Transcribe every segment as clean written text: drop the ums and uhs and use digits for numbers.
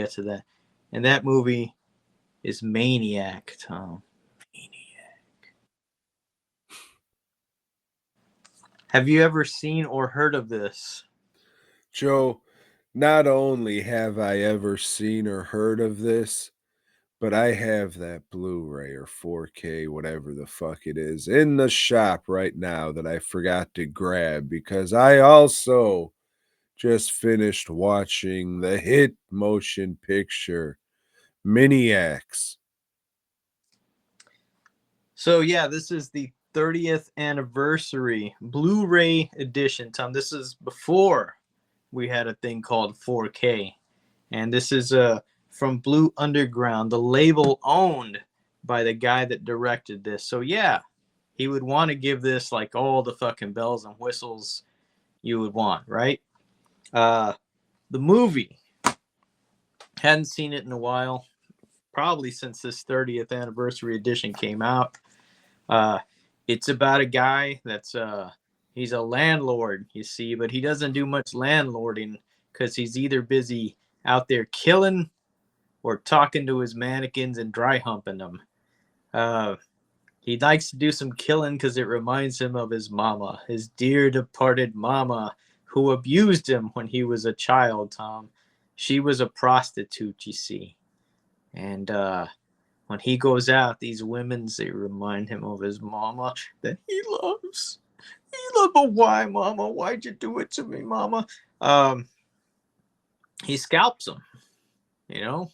get to that. And that movie is Maniac, Tom. Maniac. Have you ever seen or heard of this? Joe, not only have I ever seen or heard of this, but I have that Blu-ray or 4K, whatever the fuck it is, in the shop right now that I forgot to grab because I also just finished watching the hit motion picture Maniacs. So yeah, this is the 30th anniversary Blu-ray edition, Tom. This is before we had a thing called 4K. And this is from Blue Underground, the label owned by the guy that directed this. So yeah, he would want to give this like all the fucking bells and whistles you would want, right? Uh, the movie, hadn't seen it in a while, probably since this 30th anniversary edition came out. Uh, it's about a guy that's he's a landlord, you see, but he doesn't do much landlording because he's either busy out there killing or talking to his mannequins and dry humping them. Uh, he likes to do some killing because it reminds him of his mama, his dear departed mama, who abused him when he was a child, Tom. She was a prostitute, you see. And when he goes out, these women, they remind him of his mama that he loves. He loves, but why, mama? Why'd you do it to me, mama? Um, he scalps them, you know,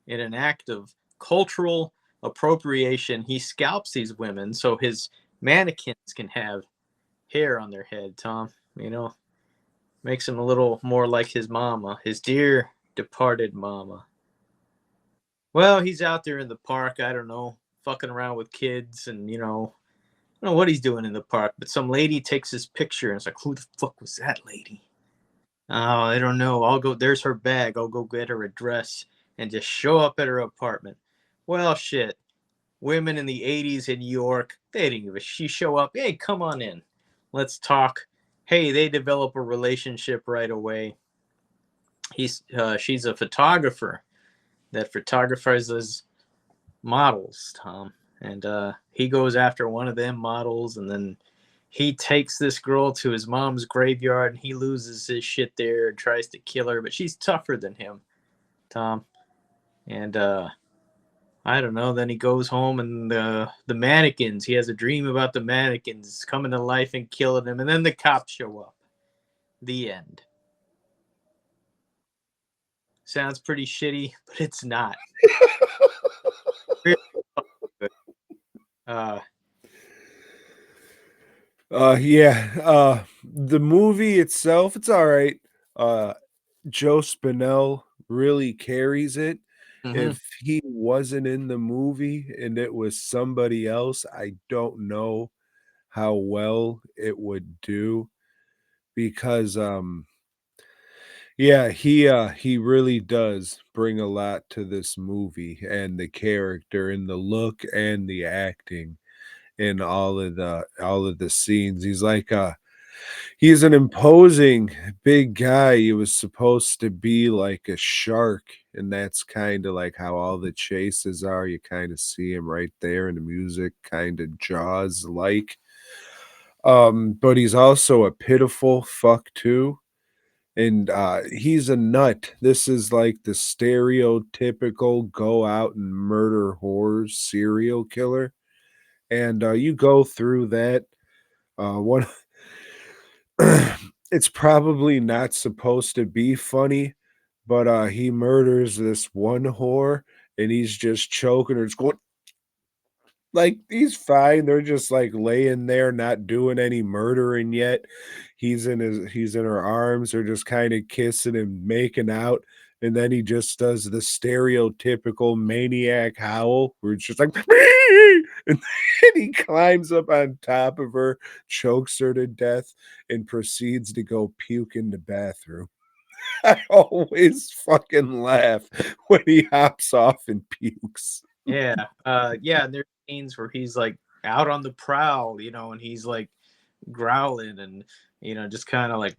in an act of cultural appropriation. He scalps these women so his mannequins can have hair on their head, Tom. You know, makes him a little more like his mama, his dear departed mama. Well, he's out there in the park, I don't know, fucking around with kids and, I don't know what he's doing in the park, but some lady takes his picture and it's like, who the fuck was that lady? Oh, I don't know. I'll go, there's her bag. I'll go get her address and just show up at her apartment. Well, shit. Women in the 80s in New York, they didn't give a she show up. Hey, come on in. Let's talk. Hey, they develop a relationship right away. She's a photographer that photographizes models, Tom. And he goes after one of them models, and then he takes this girl to his mom's graveyard, and he loses his shit there and tries to kill her, but she's tougher than him, Tom. And I don't know. Then he goes home, and the mannequins. He has a dream about the mannequins coming to life and killing him, and then the cops show up. The end. Sounds pretty shitty, but it's not. Really good. Uh, Yeah. The movie itself, it's all right. Uh, Joe Spinell really carries it. mhm. If he wasn't in the movie and it was somebody else, I don't know how well it would do because yeah, he really does bring a lot to this movie and the character and the look and the acting in all of the scenes. He's an imposing big guy. He was supposed to be like a shark, and that's kind of like how all the chases are. You kind of see him right there in the music, kind of Jaws like. But he's also a pitiful fuck too. And he's a nut. This is like the stereotypical go out and murder whore serial killer. And you go through that. One it's probably not supposed to be funny, but he murders this one whore and he's just choking her. It's going like he's fine. They're just like laying there, not doing any murdering yet. He's in her arms. They're just kind of kissing and making out. And then he just does the stereotypical maniac howl where it's just like, and then he climbs up on top of her, chokes her to death, and proceeds to go puke in the bathroom. I always fucking laugh when he hops off and pukes. Yeah. Yeah. And there's scenes where he's like out on the prowl, and he's like growling and just kind of like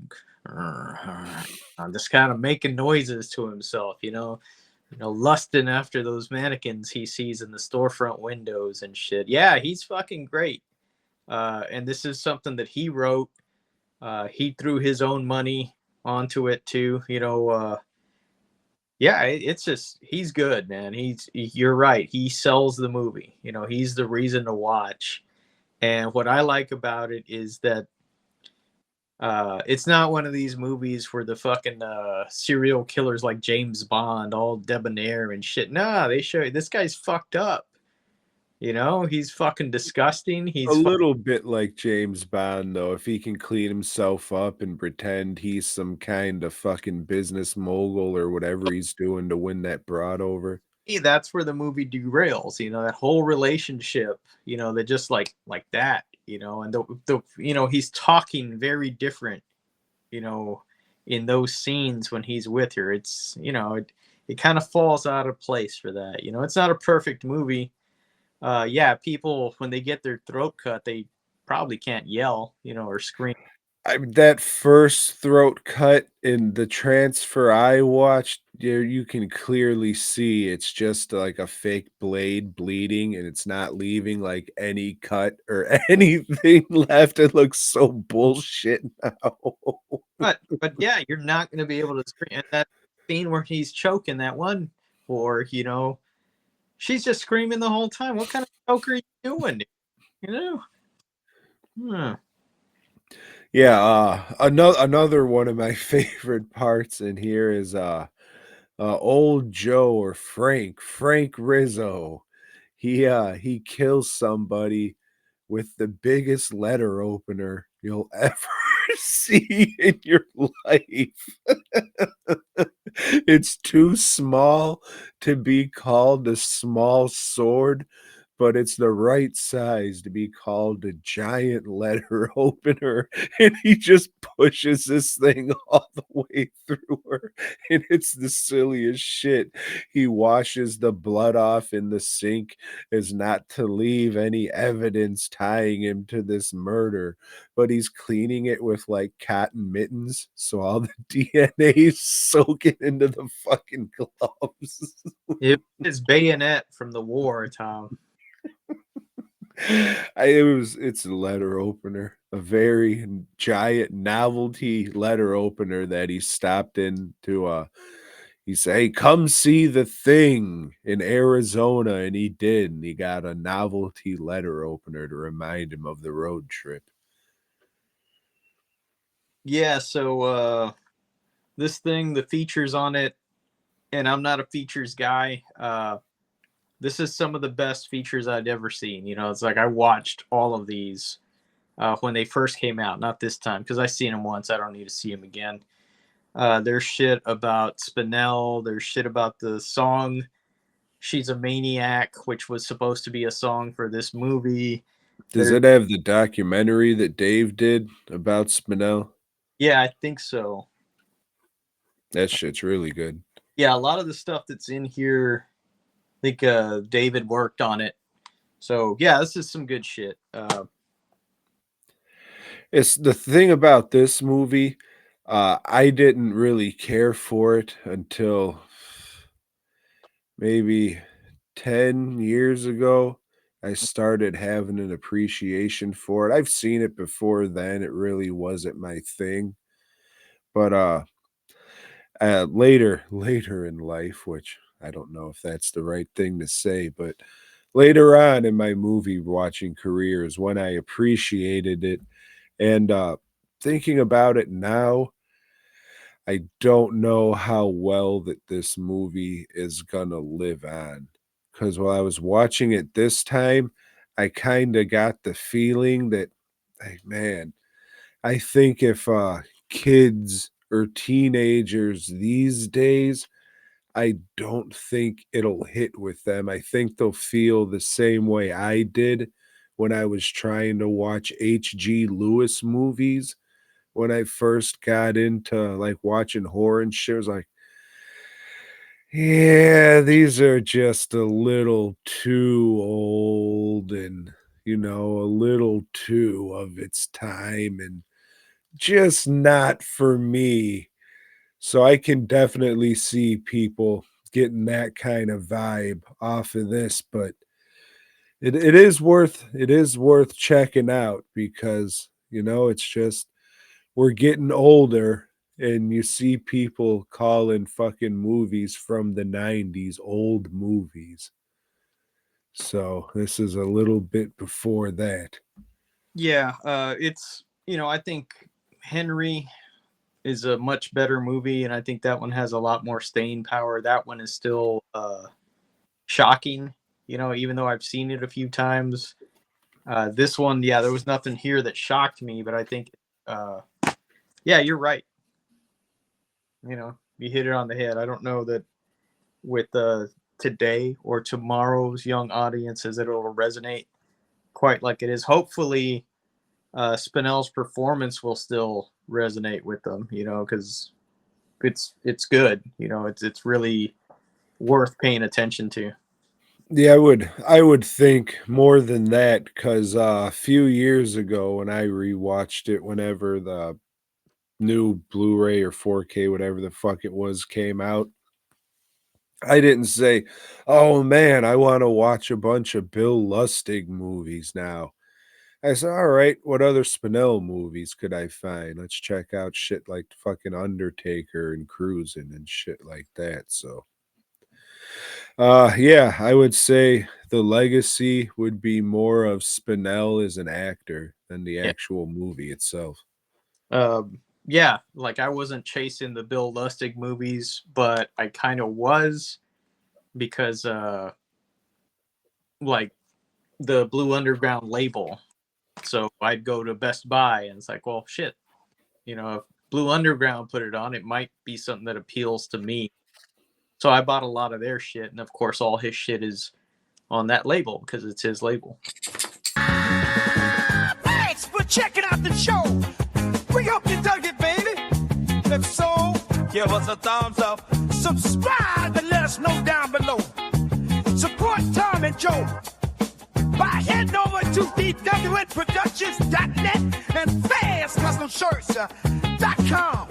just kind of making noises to himself, lusting after those mannequins he sees in the storefront windows and shit. Yeah, he's fucking great. And this is something that he wrote. He threw his own money onto it too. Yeah, it's just he's good, man. You're right. He sells the movie. He's the reason to watch. And what I like about it is that it's not one of these movies where the fucking serial killers like James Bond, all debonair and shit. Nah, they show you this guy's fucked up. He's fucking disgusting. A little bit like James Bond, though, if he can clean himself up and pretend he's some kind of fucking business mogul or whatever he's doing to win that broad over. That's where the movie derails. That whole relationship. That just like that. And the he's talking very different. You know, in those scenes when he's with her, it's it kind of falls out of place for that. It's not a perfect movie. Yeah, people when they get their throat cut, they probably can't yell, or scream. That first throat cut in the transfer I watched, you can clearly see it's just like a fake blade bleeding, and it's not leaving like any cut or anything left. It looks so bullshit now. But yeah, you're not going to be able to scream. And that scene where he's choking that one for, she's just screaming the whole time. What kind of choke are you doing? You know? Hmm. Yeah, another one of my favorite parts in here is old Joe or Frank Rizzo. He kills somebody with the biggest letter opener you'll ever see in your life. It's too small to be called a small sword, but it's the right size to be called a giant letter opener. And he just pushes this thing all the way through her. And it's the silliest shit. He washes the blood off in the sink as not to leave any evidence tying him to this murder, but he's cleaning it with like cotton mittens, so all the DNA is soaking into the fucking gloves. It's bayonet from the war, Tom. It's a letter opener, a very giant novelty letter opener that he stopped into. He said, "Hey, come see the thing in Arizona," and he did, and he got a novelty letter opener to remind him of the road trip. Yeah, so this thing, the features on it, and I'm not a features guy. This is some of the best features I'd ever seen. It's like I watched all of these when they first came out, not this time because I seen them once. I don't need to see them again. There's shit about Spinell. There's shit about the song "She's a Maniac," which was supposed to be a song for this movie. Does it have the documentary that Dave did about Spinell? Yeah, I think so. That shit's really good. Yeah, a lot of the stuff that's in here, I think David worked on it. So yeah, this is some good shit. It's the thing about this movie, I didn't really care for it until maybe 10 years ago. I started having an appreciation for it. I've seen it before then, it really wasn't my thing. But later in life, which I don't know if that's the right thing to say, but later on in my movie watching career is when I appreciated it. And thinking about it now, I don't know how well that this movie is gonna live on. Because while I was watching it this time, I kind of got the feeling that, hey, man, I think if kids or teenagers these days, I don't think it'll hit with them. I think they'll feel the same way I did when I was trying to watch H.G. Lewis movies when I first got into like watching horror and shit. I was like, yeah, these are just a little too old, and a little too of its time and just not for me. So I can definitely see people getting that kind of vibe off of this, but it is worth checking out because it's just we're getting older and you see people calling fucking movies from the 90s old movies. So this is a little bit before that. Yeah, it's I think Henry is a much better movie, and I think that one has a lot more staying power. That one is still shocking, even though I've seen it a few times. This one, yeah, there was nothing here that shocked me, but I think, uh, yeah, you're right. You hit it on the head. I don't know that with today or tomorrow's young audiences that it'll resonate quite like it is. Hopefully, Spinell's performance will still resonate with them, because it's good. It's really worth paying attention to. Yeah, I would think more than that because a few years ago when I rewatched it, whenever the new Blu-ray or 4K, whatever the fuck it was, came out, I didn't say, "Oh man, I want to watch a bunch of Bill Lustig movies now." I said, "All right, what other Spinell movies could I find? Let's check out shit like fucking Undertaker and Cruising and shit like that." So, yeah, I would say the legacy would be more of Spinell as an actor than the Yeah. actual movie itself. Yeah, like I wasn't chasing the Bill Lustig movies, but I kind of was because like the Blue Underground label. So I'd go to Best Buy and it's like, well, shit, if Blue Underground put it on, it might be something that appeals to me. So I bought a lot of their shit, and of course, all his shit is on that label because it's his label. Thanks for checking out the show. We hope you dug it, baby. If so, give us a thumbs up. Subscribe and let us know down below. Support Tom and Joe by heading over to dwnproductions.net and fastcustomshirts.com.